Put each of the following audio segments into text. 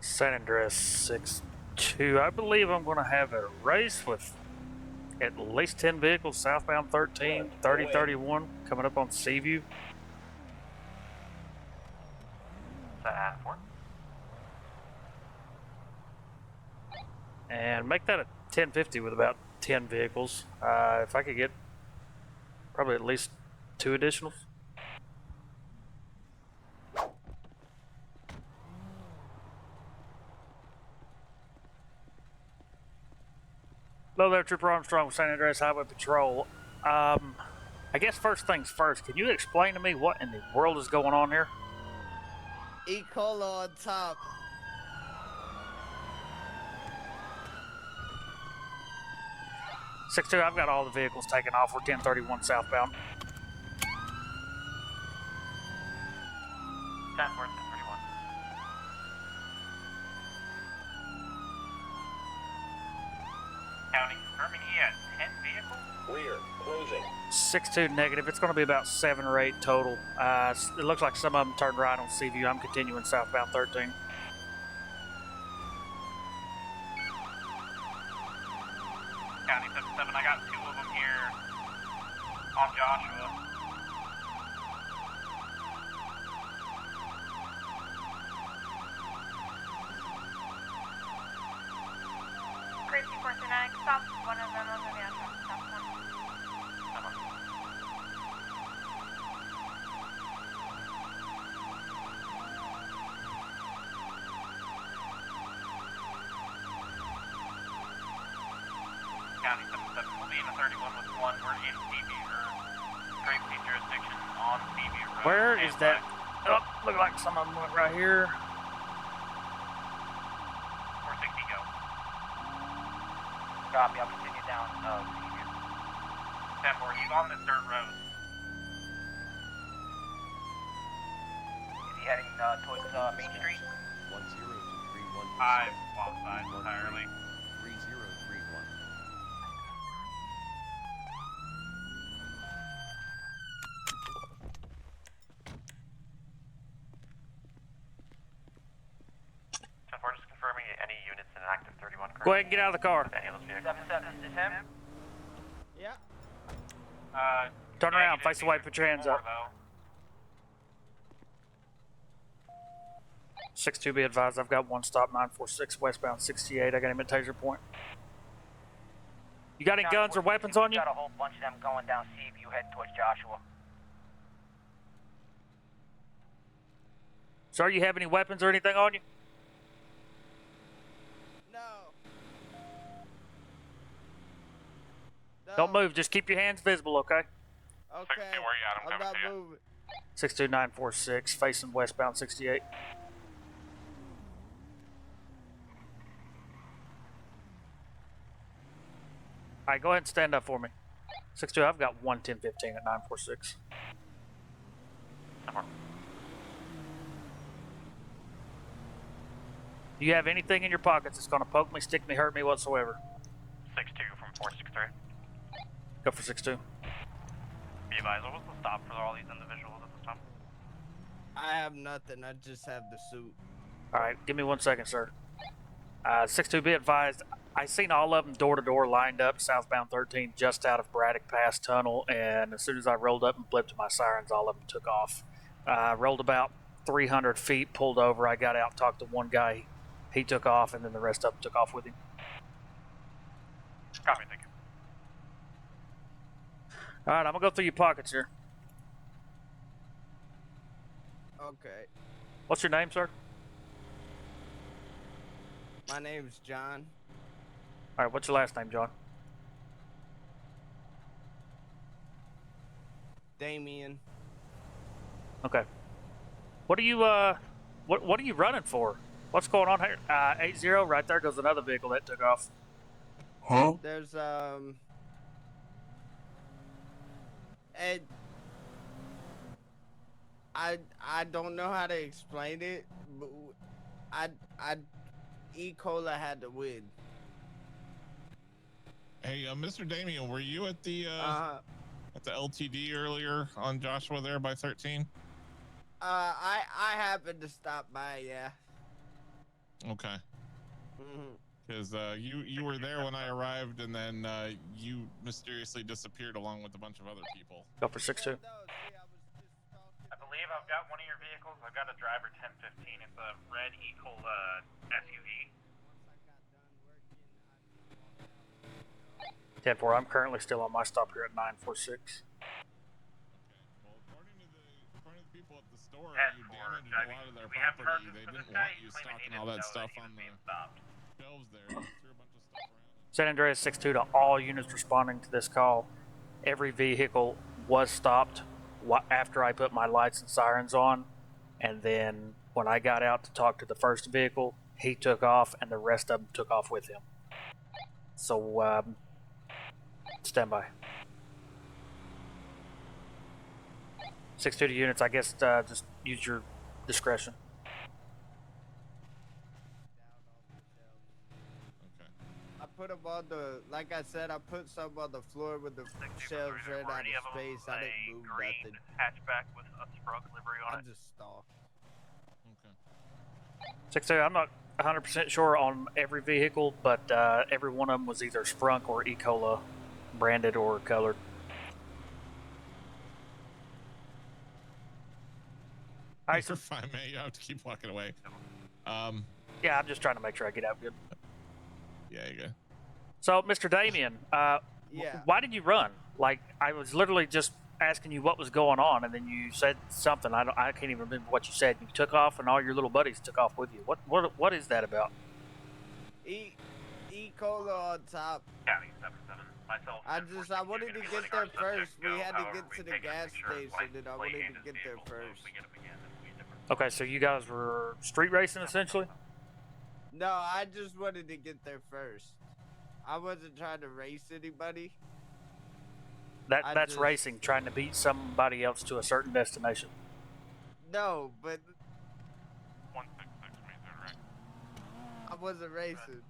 San Andreas 6-2. I believe I'm going to have a race with at least 10 vehicles southbound 13, 30, 31 coming up on Seaview. And make that a 1050 with about 10 vehicles. If I could get probably at least 2 additionals. Hello there, Trooper Armstrong with San Andreas Highway Patrol. I guess first things first, can you explain to me what in the world is going on here? E. coli on top. Six-two, I've got all the vehicles taken off. We're 1031 southbound. 10-4, 1031. County confirming he has 10 vehicles. Clear. Closing. 6-2 negative. It's going to be about 7 or 8 total. It looks like some of them turned right on Seaview. I'm continuing southbound 13. County 77, I got 2 of them here on Joshua. Great 439, stop one of them on the van. Stop one. County 77 will be in a 31 with 1. We're in Seaview, or Grape Seed jurisdiction on Seaview Road. Where is that? Oh, look like some of them went right here. 460 go. Copy, I'll continue down Seaview. 10-4, he's on this dirt road. Is he heading towards Main Street? 10-3-1. I've lost sight entirely. 3031. We're just confirming any units in an active 31 currently. Go ahead and get out of the car. Any of those vehicles. 7-7, is this him? Yeah. Turn around, Negative, face away, put your hands up. though. 6-2, be advised, I've got 1 stop, 946 westbound 68. I got him at Taser Point. You got any guns or weapons on you? Got a whole bunch of them going down Seaview, heading towards Joshua. Sir, you have any weapons or anything on you? No. Don't move, just keep your hands visible, okay? Okay. 62, where you at? I'm I'm coming not to you. moving. 62946, facing westbound 68. All right, go ahead and stand up for me. 6-2, I've got 11015 at 946. Do you have anything in your pockets that's going to poke me, stick me, hurt me whatsoever? 6-2 from 463. Go for 6-2. Be advised, what was the stop for all these individuals at this time? I have nothing. I just have the suit. All right, give me 1 second, sir. 6-2, be advised, I seen all of them door to door lined up southbound 13 just out of Braddock Pass Tunnel, and as soon as I rolled up and blipped my sirens, all of them took off. Rolled about 300 feet, pulled over. I got out, talked to one guy. He took off, and then the rest of them took off with him. Copy, thank you. All right, I'm gonna go through your pockets here. Okay. What's your name, sir? My name's John. All right, what's your last name, John? Damien. Okay. What are you what are you running for? What's going on here? 80, right there goes another vehicle that took off. Huh? There's Ed. I don't know how to explain it, but E. coli had to win. Hey, Mr. Damien, were you at the LTD earlier on Joshua there by 13? I happened to stop by, yeah. Okay. Mhm. Because you were there when I arrived, and then you mysteriously disappeared along with a bunch of other people. Go for 6-2. No, see, I was just talking I believe I've got one of your vehicles. I've got a driver 1015. It's a red Eagle SUV. Once I got done working, I just walked out. 10-4. I'm currently still on my stop here at 946. Well, according to the people at the store, Ten you four. damaged a lot of their We have property. charges They for this didn't guy. want you He's claiming he stocking all didn't that know stuff he was on the being stopped. shelves there. You threw a bunch of stuff around. San Andreas 6-2 to all units responding to this call. Every vehicle was stopped after I put my lights and sirens on, and then when I got out to talk to the first vehicle, he took off, and the rest of them took off with him. So, stand by. 6-2 to units, I guess just use your discretion. Okay. I put them on the, like I said, I put some on the floor with the shelves ran out Any of of them space. I didn't a move green nothing. hatchback with a Sprung livery on I it. just stalked. Okay. 6-2, I'm not 100% sure on every vehicle, but every one of them was either Sprunk or E-Cola branded or colored. Alright, You're fine, man. You don't have to keep walking away. yeah, I'm just trying to make sure I get out good. Yeah, you go. So, Mr. Damien, Yeah. why did you run? Like, I was literally just asking you what was going on, and then you said something. I can't even remember what you said. You took off, and all your little buddies took off with you. What is that about? E-Cola on top. County 77. Myself. I wanted to get there first. We had to get to the gas station, and I wanted to get there first. Okay, so you guys were street racing essentially? No, I just wanted to get there first. I wasn't trying to race anybody. That's racing, trying to beat somebody else to a certain destination. No, but 166 means they're right. I wasn't racing.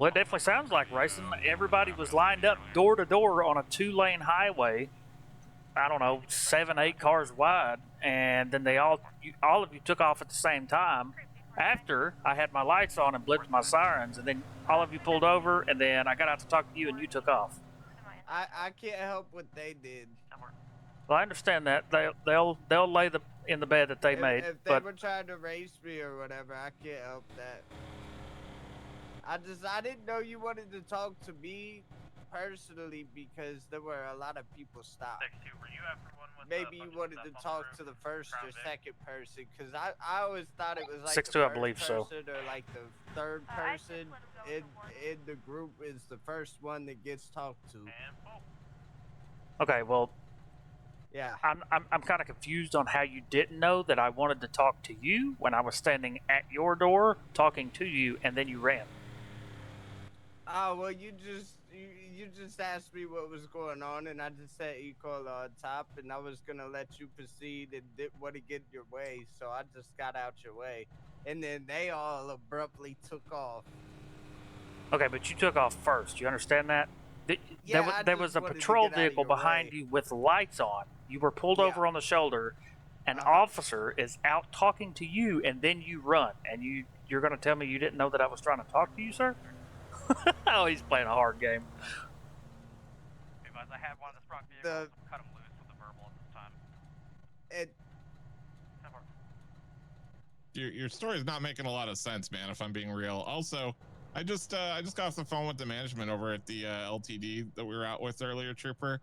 Well, it definitely sounds like racing. Everybody was lined up door to door on a 2-lane highway. I don't know, 7, 8 cars wide, and then all of you took off at the same time. After I had my lights on and blipped my sirens, and then all of you pulled over, and then I got out to talk to you, and you took off. I can't help what they did. Well, I understand that they'll lay in the bed that they made, If they but were trying to race me or whatever, I can't help that. I didn't know you wanted to talk to me personally because there were a lot of people stopped. 62, were you after one with Maybe you wanted to talk to the first or second person, because I always thought it was like 6-2, the I first believe so. person or like the third person in the group is the first one that gets talked to. okay. Well, Yeah. I'm kind of confused on how you didn't know that I wanted to talk to you when I was standing at your door talking to you, and then you ran. Oh, well, you just asked me what was going on, and I just said equal on top, and I was gonna let you proceed and did what to get your way, so I just got out your way, and then they all abruptly took off. Okay, but you took off first. You understand that? Yeah, there was a patrol vehicle behind you with lights on. You were pulled over on the shoulder. An officer is out talking to you, and then you run. And you're going to tell me you didn't know that I was trying to talk to you, sir? Oh, he's playing a hard game. I had one of the Sprung vehicles. Cut him loose with a verbal at this time. Your story is not making a lot of sense, man, if I'm being real. Also, I just got off the phone with the management over at the LTD that we were out with earlier, Trooper.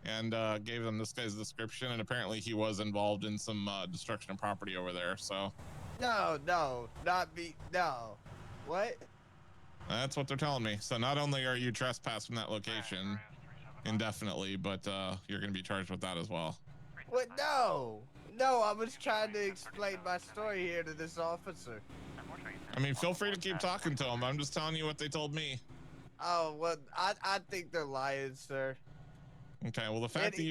And gave them this guy's description, and apparently he was involved in some destruction of property over there. So No, not me. No. What? that's what they're telling me. So not only are you trespassed from that location indefinitely, but you're going to be charged with that as well. What? No, I was trying to explain my story here to this officer. I mean, feel free to keep talking to them. I'm just telling you what they told me. Oh, well, I think they're lying, sir. Okay, well, the fact that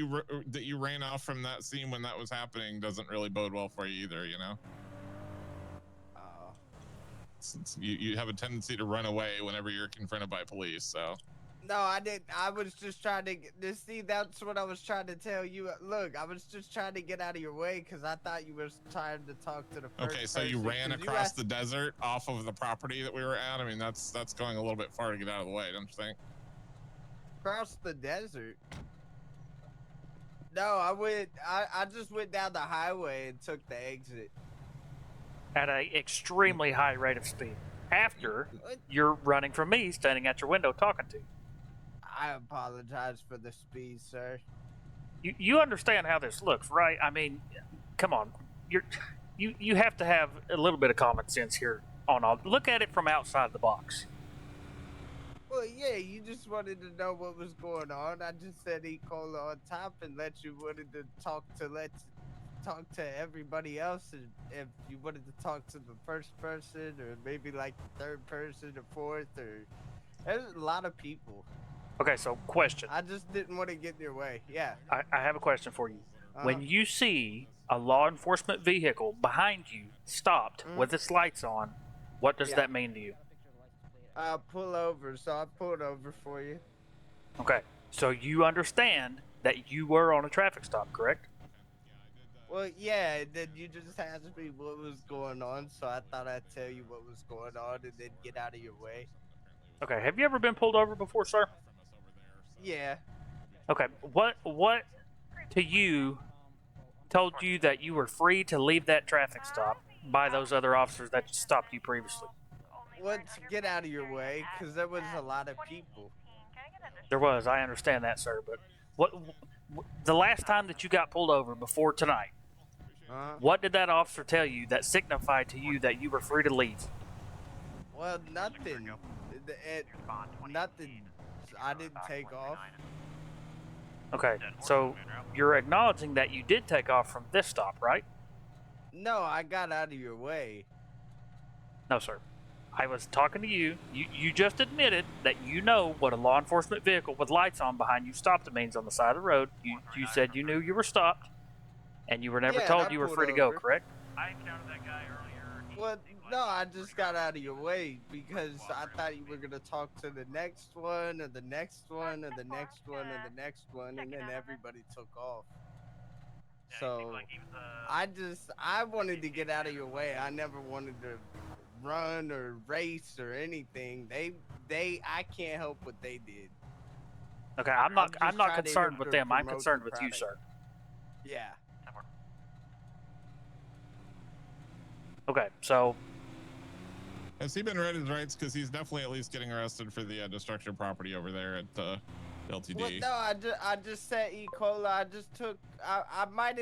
you ran off from that scene when that was happening doesn't really bode well for you either, you know? You have a tendency to run away whenever you're confronted by police, so. No, I didn't. I was just trying to see. That's what I was trying to tell you. Look, I was just trying to get out of your way because I thought you were trying to talk to the first Okay, so you person, ran 'cause you across asked- the desert off of the property that we were at. I mean, that's going a little bit far to get out of the way, don't you think? Across the desert. No, I just went down the highway and took the exit. At an extremely high rate of speed. After you're running from me, standing at your window talking to you. I apologize for the speed, sir. You understand how this looks, right? I mean, come on. You have to have a little bit of common sense here on all. Look at it from outside the box. Well, yeah, you just wanted to know what was going on. I just said E. coli on top and let you wanted to talk to everybody else, and if you wanted to talk to the first person or maybe like the third person or fourth, or there's a lot of people. Okay, so question. I just didn't want to get in your way. Yeah. I have a question for you. When you see a law enforcement vehicle behind you stopped with its lights on, what does that mean to you? Pull over. So I pulled over for you. Okay, so you understand that you were on a traffic stop, correct? Well, yeah, then you just asked me what was going on, so I thought I'd tell you what was going on and then get out of your way. Okay, have you ever been pulled over before, sir? Yeah. Okay, what to you told you that you were free to leave that traffic stop by those other officers that stopped you previously? Well, to get out of your way, because there was a lot of people. There was, I understand that, sir, but the last time that you got pulled over before tonight, what did that officer tell you that signified to you that you were free to leave? Well, nothing. Nothing. I didn't take off. Okay, so you're acknowledging that you did take off from this stop, right? No, I got out of your way. No, sir. I was talking to you. You just admitted that you know what a law enforcement vehicle with lights on behind you stopped means on the side of the road. You said you knew you were stopped, and you were never told you were free to go, correct? I encountered that guy earlier. Well, no, I just got out of your way because I thought you were going to talk to the next one or the next one or the next one or the next one, and then everybody took off. So I wanted to get out of your way. I never wanted to run or race or anything. I can't help what they did. Okay, I'm not concerned with them. I'm concerned with you, sir. Yeah. Okay, so has he been read his rights? Because he's definitely at least getting arrested for the destruction of property over there at LTD. Well, no, I just said E. coli. I just took. I might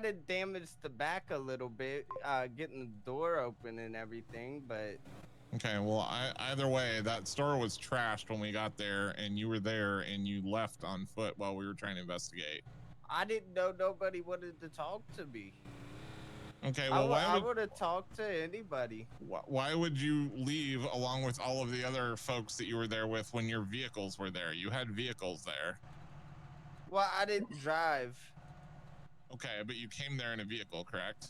have damaged the back a little bit, getting the door open and everything, but. Okay, well, either way, that store was trashed when we got there, and you were there, and you left on foot while we were trying to investigate. I didn't know nobody wanted to talk to me. Okay, well, I would have talked to anybody. Why would you leave along with all of the other folks that you were there with when your vehicles were there? You had vehicles there. Well, I didn't drive. Okay, but you came there in a vehicle, correct?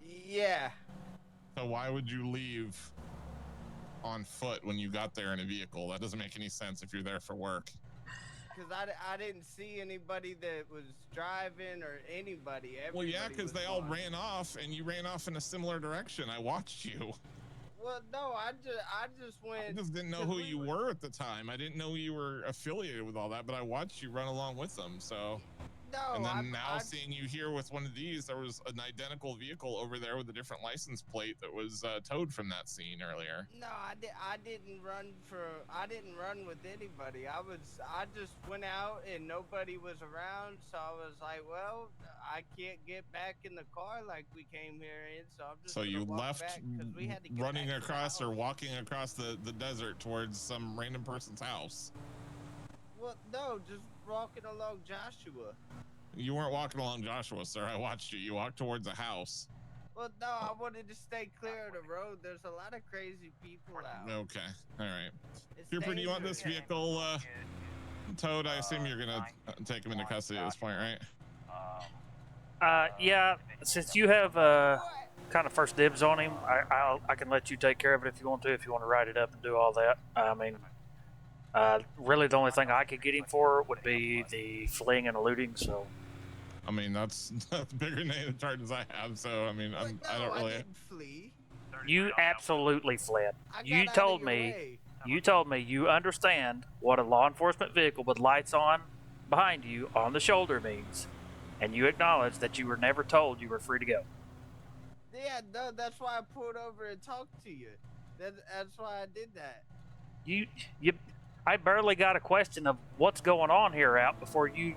Yeah. So why would you leave on foot when you got there in a vehicle? That doesn't make any sense if you're there for work. Because I didn't see anybody that was driving or anybody. Well, yeah, because they all ran off, and you ran off in a similar direction. I watched you. Well, no, I just went. I just didn't know who you were at the time. I didn't know you were affiliated with all that, but I watched you run along with them, so. No, and then seeing you here with one of these, there was an identical vehicle over there with a different license plate that was towed from that scene earlier. No, I didn't run with anybody. I just went out and nobody was around, so I was like, well, I can't get back in the car like we came here in, so I'm just. So you left we had to get running across or walking across the desert towards some random person's house. Well, no, just walking along Joshua. You weren't walking along Joshua, sir. I watched you. You walked towards a house. Well, no, I wanted to stay clear of the road. There's a lot of crazy people out. Okay. All right. Trooper, do you want this vehicle towed? I assume you're going to take him into custody at this point, right? Yeah, since you have kind of first dibs on him, I can let you take care of it if you want to ride it up and do all that. I mean, Really, the only thing I could get him for would be the fleeing and eluding. So, I mean, that's bigger than any of the charges I have. So, I mean, I don't really. I didn't flee. you absolutely fled. I You got out of told your me. way. You told me you understand what a law enforcement vehicle with lights on behind you on the shoulder means, and you acknowledge that you were never told you were free to go. Yeah, no, that's why I pulled over and talked to you. That's why I did that. I barely got a question of what's going on here out before you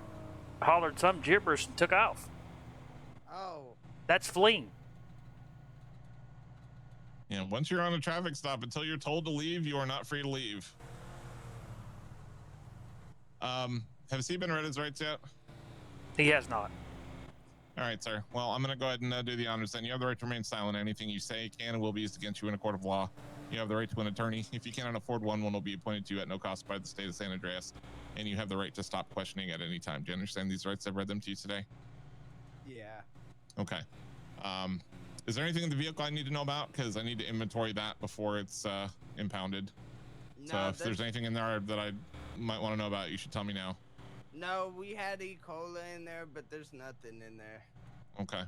hollered some gibberish and took off. Oh. That's fleeing. Yeah, once you're on a traffic stop, until you're told to leave, you are not free to leave. Has he been read his rights yet? He has not. All right, sir. Well, I'm going to go ahead and do the honors then. You have the right to remain silent. Anything you say can and will be used against you in a court of law. You have the right to an attorney. If you cannot afford one will be appointed to you at no cost by the state of San Andreas. And you have the right to stop questioning at any time. Do you understand these rights? I've read them to you today. Yeah. Okay. Is there anything in the vehicle I need to know about? Because I need to inventory that before it's impounded. No, So if there's anything in there that I might want to know about, you should tell me now. No, we had E. Cola in there, but there's nothing in there. Okay.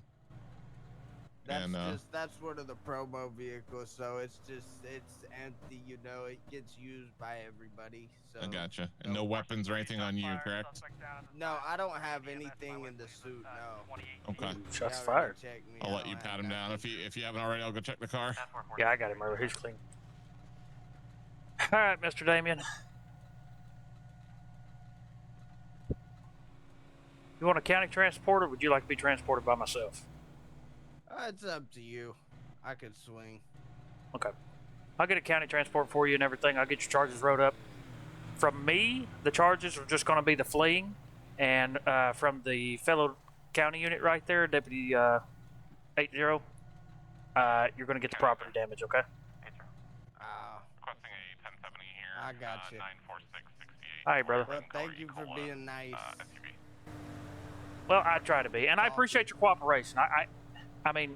That's one of the promo vehicles, so it's empty, you know, it gets used by everybody. So I gotcha. And no weapons or anything on you, correct? No, I don't have anything in the suit, no. Okay. Shots fired. I'll let you pat him down. If you haven't already, I'll go check the car. Yeah, I got him earlier. He's clean. All right, Mr. Damien. You want a county transport, or would you like to be transported by myself? It's up to you. I could swing. Okay. I'll get a county transport for you and everything. I'll get your charges wrote up. From me, the charges are just going to be the fleeing. And from the fellow county unit right there, Deputy 80, you're going to get the property damage, okay? Requesting a 1070 here. I got you. 94668. All right, brother. Well, thank you for being nice. Well, I try to be. And I appreciate your cooperation. I mean,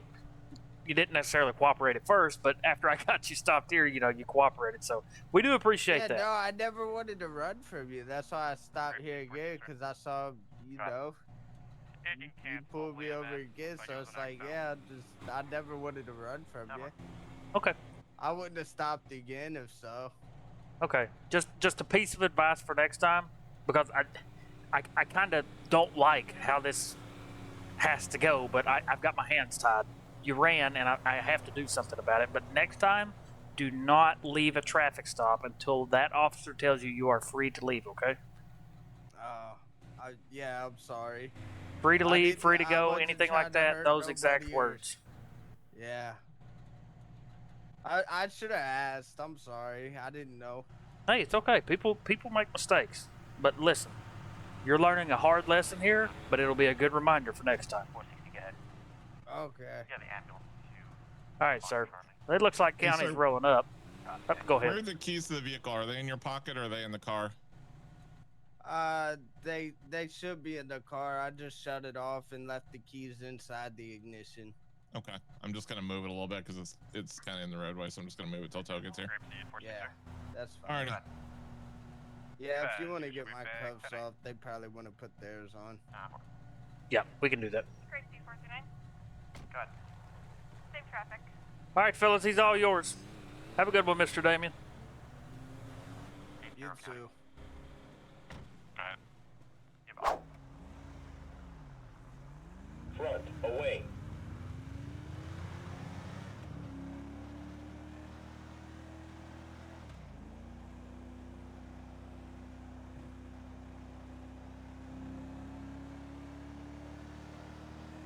you didn't necessarily cooperate at first, but after I got you stopped here, you know, you cooperated. So we do appreciate that. No, I never wanted to run from you. That's why I stopped here again, because I saw, you know, you pulled me over again. So it's like, yeah, I never wanted to run from you. Okay. I wouldn't have stopped again if so. Okay. Just a piece of advice for next time, because I kind of don't like how this has to go, but I've got my hands tied. You ran, and I have to do something about it. But next time, do not leave a traffic stop until that officer tells you you are free to leave, okay? Yeah, I'm sorry. Free to leave, free to go, anything like that, those exact words. Yeah. I should have asked. I'm sorry. I didn't know. Hey, it's okay. People make mistakes. But listen, you're learning a hard lesson here, but it'll be a good reminder for next time. Okay. All right, sir. It looks like county's rolling up. Go ahead. Where are the keys to the vehicle? Are they in your pocket or are they in the car? They should be in the car. I just shut it off and left the keys inside the ignition. Okay. I'm just gonna move it a little bit because it's kind of in the roadway, so I'm just gonna move it till Toe gets here. Yeah, that's fine. Alrighty. Yeah, if you want to get my cuffs off, they probably want to put theirs on. Yeah, we can do that. Great C429. Good. Same traffic. All right, fellas, he's all yours. Have a good one, Mr. Damien. You too. Front, away.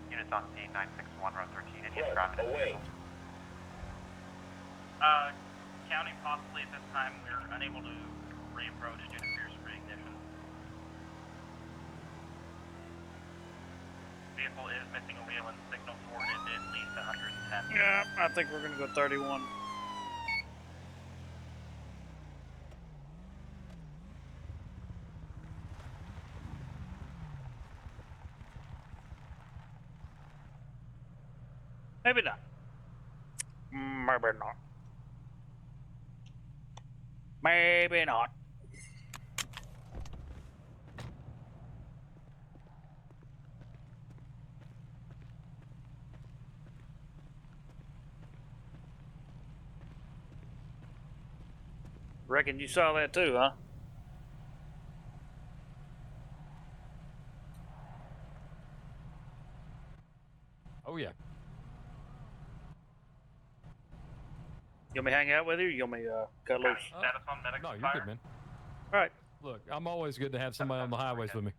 Units on scene 961 row 13. Front, away. County possibly at this time we're unable to reapproach due to fierce reignition. Vehicle is missing a wheel and signal forwarded at least 110. Yeah, I think we're gonna go 31. Maybe not. Maybe not. Maybe not. Reckon you saw that too, huh? Oh yeah. You want me to hang out with you? Or you want me cut loose? Status on medics No, you're fire. good, man. All right. Look, I'm always good to have somebody on the highways with me.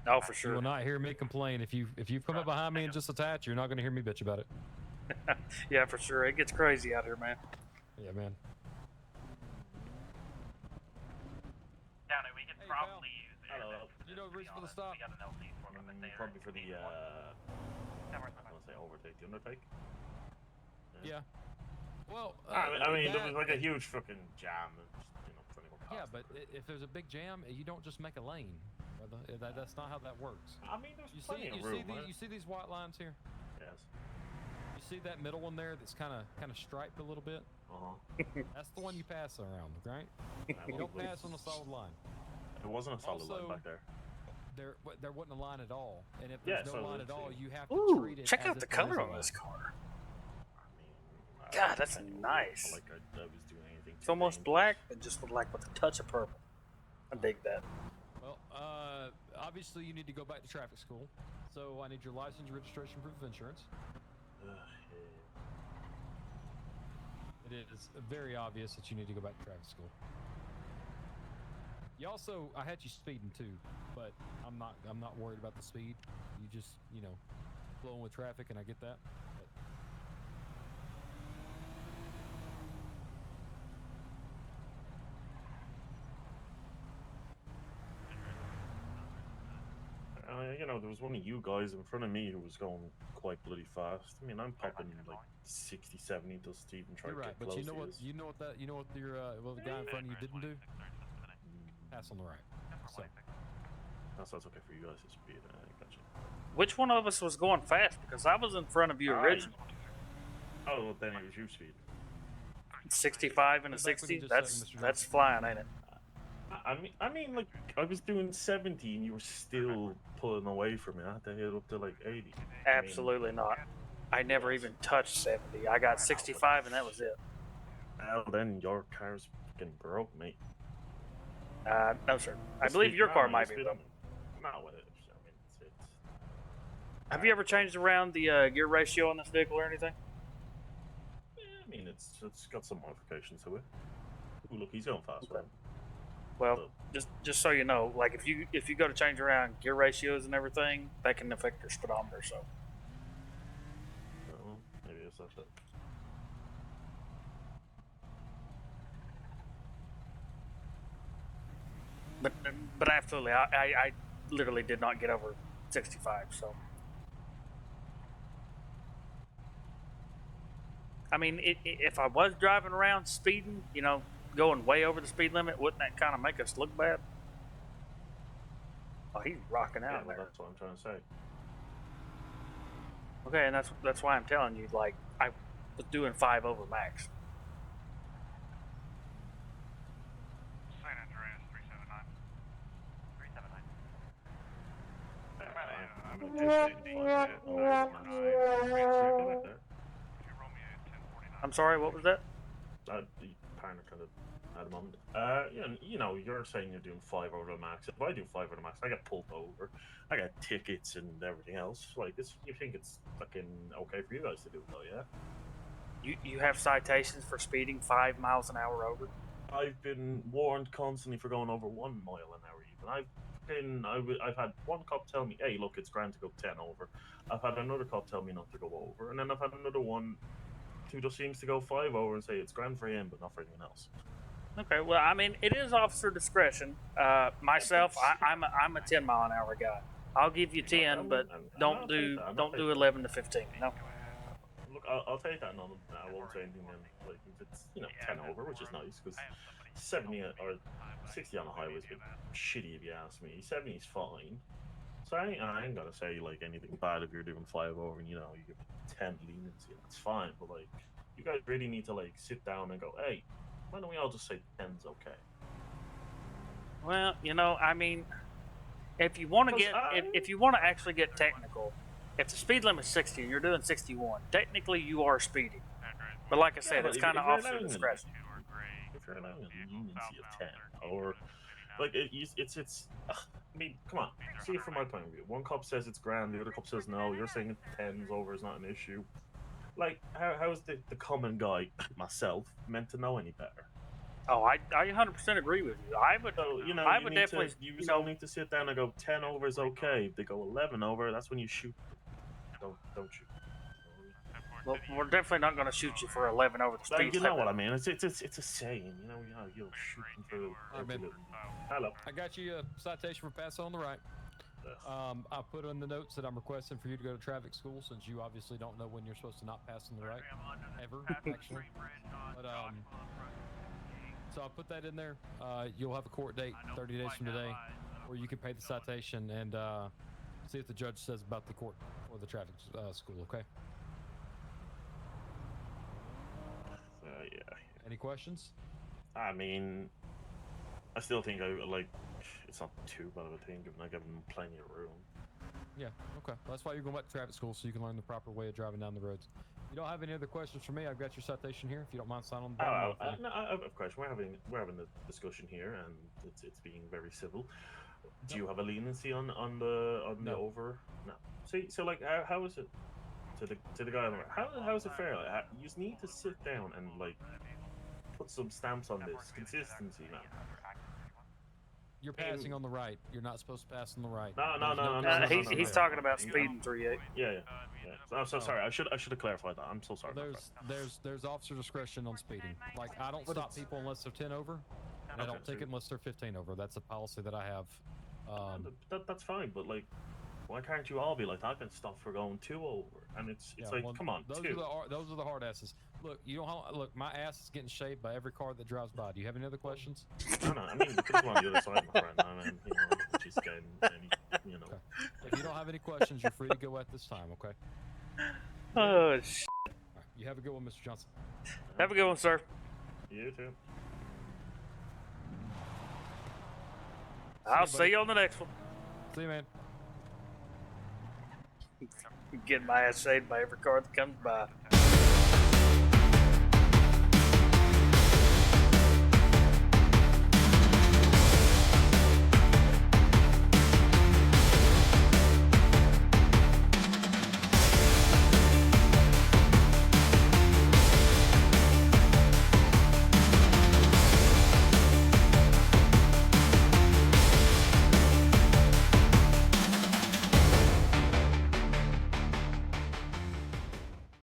No, for You sure. will not hear me complain. If you come up behind me and just attach, you're not going to hear me bitch about it. Yeah, for sure. It gets crazy out here, man. Yeah, man. Down we could Hey, probably pal. use Hello. air. You know the reason for the stop? We got an LT for them if they Probably for the, need one. I want to say overtake, the undertake. Yeah. Well, I mean, there that- was like a huge fucking jam. And just, trying to go past Yeah, it. but if there's a big jam, you don't just make a lane. Brother. That's not how that works. I mean, there's You plenty see, of room. you see these white lines here? Yes. You see that middle one there that's kind of striped a little bit? That's the one you pass around, right? You don't pass on a solid line. It wasn't a solid line Also, back there. There wasn't a line at all, and if there's Yeah, no so line let's at all, see. you have to Ooh, treat it. check as out if the there is color a on line. this car. I mean, God, that's I nice. felt like I was doing anything. It's almost black, but just like with a touch of purple. I dig that. Well, obviously you need to go back to traffic school, so I need your license, registration, proof of insurance. It is very obvious that you need to go back to traffic school. You also, I had you speeding too, but I'm not worried about the speed. You just, flowing with traffic, and I get that. But there was one of you guys in front of me who was going quite bloody fast. I mean, I'm popping like 60, 70 just to even try you're to right. get But close you know to what? this. You know what the guy in front of you didn't do? Pass on the right. So That's okay for you guys to speed. I got you. Which one of us was going fast? Because I was in front of you originally. Oh, well, then it was you speed. 65 and a Go back when you 60? just That's said, Mr. that's flying, ain't it? I mean, like I was doing 70 and you were still pulling away from me. I had to hit up to like 80. Absolutely not. I never even touched 70. I got 65 and that was it. Well, then your car's fucking broke, mate. No, sir. I believe your car might be. Not Though. with it. I mean, it's Have you ever changed around the gear ratio on this vehicle or anything? I mean, it's got some modifications to it. Ooh, look, he's going fast. Okay. Well, just so you know, like if you go to change around gear ratios and everything, that can affect your speedometer. So Maybe it's that. but absolutely, I literally did not get over 65. So I mean, if I was driving around speeding, going way over the speed limit, wouldn't that kind of make us look bad? Oh, he's rocking out Well, there. that's what I'm trying to say. Okay, and that's why I'm telling you, like, I was doing 5 over max. San Andreas 379. 379. I'm sorry, what was that? The partner kind of at the moment. You're saying you're doing 5 over the max. If I do 5 over the max, I get pulled over. I get tickets and everything else. Like, you think it's fucking okay for you guys to do, though, yeah? You have citations for speeding 5 miles an hour over? I've been warned constantly for going over 1 mile an hour. Even I've had one cop tell me, "Hey, look, it's grand to go 10 over." I've had another cop tell me not to go over, and then I've had another one who just seems to go 5 over and say it's grand for him, but not for anyone else. Okay, well, I mean, it is officer discretion. Myself, I'm a 10 mile an hour guy. I'll give you 10, but don't do 11 to 15. Look, I'll take that, and I won't say anything then. Like, if it's 10 over, which is nice, because 70 or 60 on the highway is a bit shitty if you ask me. 70 is fine. So I ain't gonna say like anything bad if you're doing 5 over and you give 10 leniency. That's fine, but like you guys really need to like sit down and go, hey, why don't we all just say 10's okay? Well, I mean, if you want to if you want to actually get technical, if the speed limit is 60 and you're doing 61, technically you are speeding. But like I said, it's kind of officer discretion. if you're allowing a leniency of 10, or like it's. I mean, come on. See it from my point of view. One cop says it's grand, the other cop says no. You're saying 10's over is not an issue. Like, how is the common guy, myself, meant to know any better? Oh, I 100% agree with you. I would. So, you know, I you would need definitely. to, you all need to sit down and go 10 over is okay. If they go 11 over, that's when you shoot. Don't shoot. Well, we're definitely not going to shoot you for 11 over the speed Like, you limit. know what I mean? It's a saying. You know, you'll shoot them for every little. Hello. I got you a citation for passing on the right. Yes. I put in the notes that I'm requesting for you to go to traffic school, since you obviously don't know when you're supposed to not pass on the right, ever, actually. But so I put that in there. You'll have a court date 30 days from today, where you can pay the citation and see what the judge says about the court or the traffic school. Okay. Yeah. Any questions? I mean, I still think it's not too bad of a thing, given I give them plenty of room. Yeah, okay. Well, that's why you're going back to traffic school, so you can learn the proper way of driving down the roads. You don't have any other questions for me? I've got your citation here. If you don't mind signing on the bottom. No, of course, we're having the discussion here, and it's being very civil. Do you have a leniency on the over? No. See, so like, how is it to the guy on the right? How is it fair? Like, you just need to sit down and like put some stamps on this consistency, man. You're passing on the right. You're not supposed to pass on the right. No. He's talking about speeding 3-8. Yeah. I'm so sorry. I should have clarified that. I'm so sorry. There's officer discretion on speeding. Like, I don't stop people unless they're 10 over, and I don't ticket unless they're 15 over. That's a policy that I have. That's fine, but like, why can't you all be like, I can stop for going 2 over? And it's like, come on, those 2. Those are the hard asses. Look, you don't look. My ass is getting shaved by every car that drives by. Do you have any other questions? No. I mean, you could go on the other side, my friend. I mean, you know, just getting, you know. Okay. If you don't have any questions, you're free to go at this time. Okay. Oh shit. All right. You have a good one, Mr. Johnson. Have a good one, sir. You too. I'll see you on the next one. See you, man. Getting my ass shaved by every car that comes by.